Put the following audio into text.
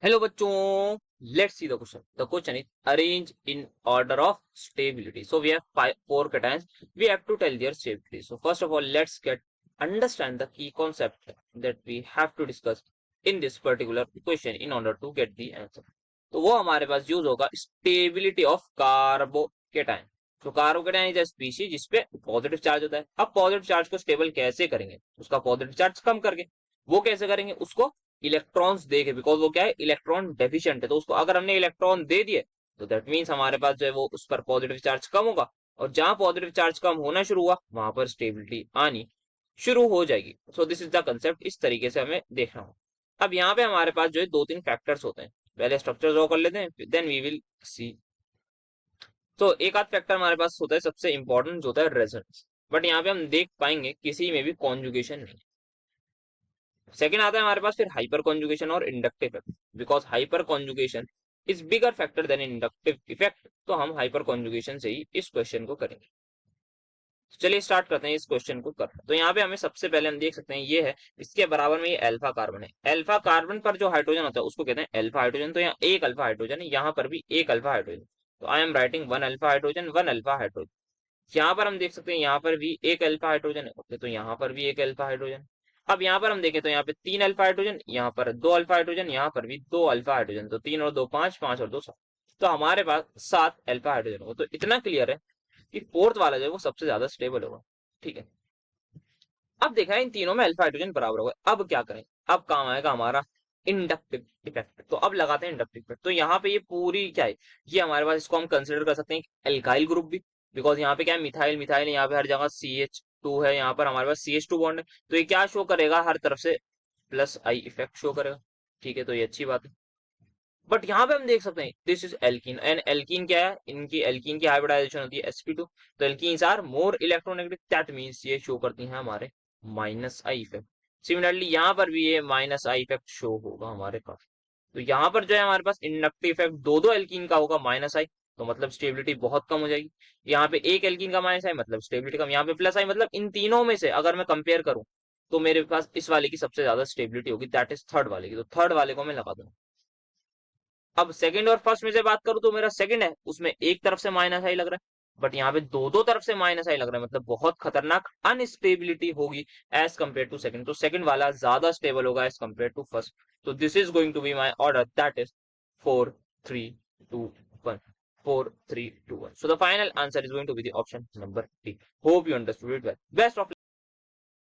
Hello बच्चों, let's see the question. The question is arrange in order of stability. So we have four cations. We have to tell their stability. So first of all, let's get understand the key concept that we have to discuss in this particular question in order to get the answer. तो वो हमारे पास use होगा stability of carbocation. तो carbocation is a species जिसपे positive charge होता है. अब positive charge को स्टेबल कैसे करेंगे? उसका पॉजिटिव चार्ज कम करके. वो कैसे करेंगे? उसको इलेक्ट्रॉन्स देके, बिकॉज वो क्या है, इलेक्ट्रॉन डेफिशिएंट है. तो उसको अगर हमने इलेक्ट्रॉन दे दिए तो दैट मीन्स हमारे पास जो है वो उस पर पॉजिटिव चार्ज कम होगा, और जहां पॉजिटिव चार्ज कम होना शुरू हुआ वहां पर स्टेबिलिटी आनी शुरू हो जाएगी. So this is the concept. इस तरीके से हमें देखना होगा. अब यहाँ पे हमारे पास जो है दो तीन फैक्टर्स होते हैं. पहले स्ट्रक्चर ड्रॉ कर लेते हैं, देन वी विल सी. तो एक आध फैक्टर हमारे पास होता है, सबसे इंपॉर्टेंट होता है रेजोनेंस. बट यहाँ पे हम देख पाएंगे किसी में भी कॉन्जुगेशन नहीं. सेकंड आता है हमारे पास फिर हाइपर कॉन्जुगेशन और inductive effect. Because hyperconjugation is bigger factor than inductive effect. तो हम हाइपर कॉन्जुगेशन से ही इस क्वेश्चन को करेंगे. तो चलिए स्टार्ट करते हैं इस क्वेश्चन को करना. तो यहाँ पे हमें सबसे पहले हम देख सकते हैं ये है, इसके बराबर में ये अल्फा कार्बन है. अल्फा कार्बन पर जो हाइड्रोजन होता है उसको कहते हैं अल्फा हाइड्रोजन. तो यहाँ एक अल्फा हाइड्रोजन है, यहाँ पर भी एक अल्फा हाइड्रोजन. तो I am writing one alpha hydrogen, one alpha hydrogen. यहाँ पर हम देख सकते हैं यहाँ पर भी एक अल्फा हाइड्रोजन है. ओके, तो यहाँ पर भी एक अल्फा हाइड्रोजन. अब यहाँ पर हम देखें तो यहाँ पे तीन अल्फा हाइड्रोजन, यहाँ पर दो अल्फा हाइड्रोजन, यहाँ पर भी दो अल्फा हाइड्रोजन. तो तीन और दो पांच, पांच और दो सात. तो हमारे पास सात अल्फा हाइड्रोजन होगा. तो इतना क्लियर है कि फोर्थ वाला जो है वो सबसे ज्यादा स्टेबल होगा. ठीक है. अब देखा है इन तीनों में अल्फा हाइड्रोजन बराबर होगा. अब क्या करें? अब काम आएगा हमारा इंडक्टिव इफेक्ट. तो अब लगाते हैं इंडक्टिव इफेक्ट. तो यहाँ पे ये पूरी क्या है, ये हमारे पास इसको हम कंसिडर कर सकते हैं एल्काइल ग्रुप भी. बिकॉज यहाँ पे क्या है, मिथाइल मिथाइल, यहाँ पे हर जगह CH2 है, यहाँ पर हमारे पास CH2 बॉन्ड है. तो ये क्या शो करेगा, हर तरफ से प्लस आई इफेक्ट शो करेगा. ठीक है, तो ये अच्छी बात है. बट यहाँ पे हम देख सकते हैं this is alkene. And alkene क्या है, इनकी एल्कीन की हाइब्रिडाइजेशन होती है sp2. तो alkenes are more electronegative, that means ये शो करती हैं हमारे माइनस आई इफेक्ट. सिमिलरली यहाँ पर भी ये माइनस आई इफेक्ट शो होगा हमारे पास. तो यहाँ पर जो है हमारे पास इंडक्टिव इफेक्ट दो दो एल्कीन का होगा माइनस आई. तो मतलब स्टेबिलिटी बहुत कम हो जाएगी. यहाँ पे एक एल्कीन का माइनस आई मतलब स्टेबिलिटी कम, यहाँ पे प्लस आई मतलब इन तीनों में से अगर मैं कंपेयर करूं तो मेरे पास इस वाले की सबसे ज्यादा स्टेबिलिटी होगी, दैट इज थर्ड वाले की. तो थर्ड वाले को मैं लगा दूंगा. अब सेकंड और फर्स्ट में से बात करूं तो मेरा सेकंड है, उसमें एक तरफ से माइनस आई लग रहा है, बट यहाँ पे दो दो तरफ से माइनस आई लग रहा है. मतलब बहुत खतरनाक अनस्टेबिलिटी होगी एज कंपेयर टू सेकंड. तो सेकंड वाला ज्यादा स्टेबल होगा एज कंपेयर टू फर्स्ट. तो this is going to be my order, that is 4 3 2 1. 4 3 2 1. So the final answer is going to be the option number D. Hope you understood it well. Best of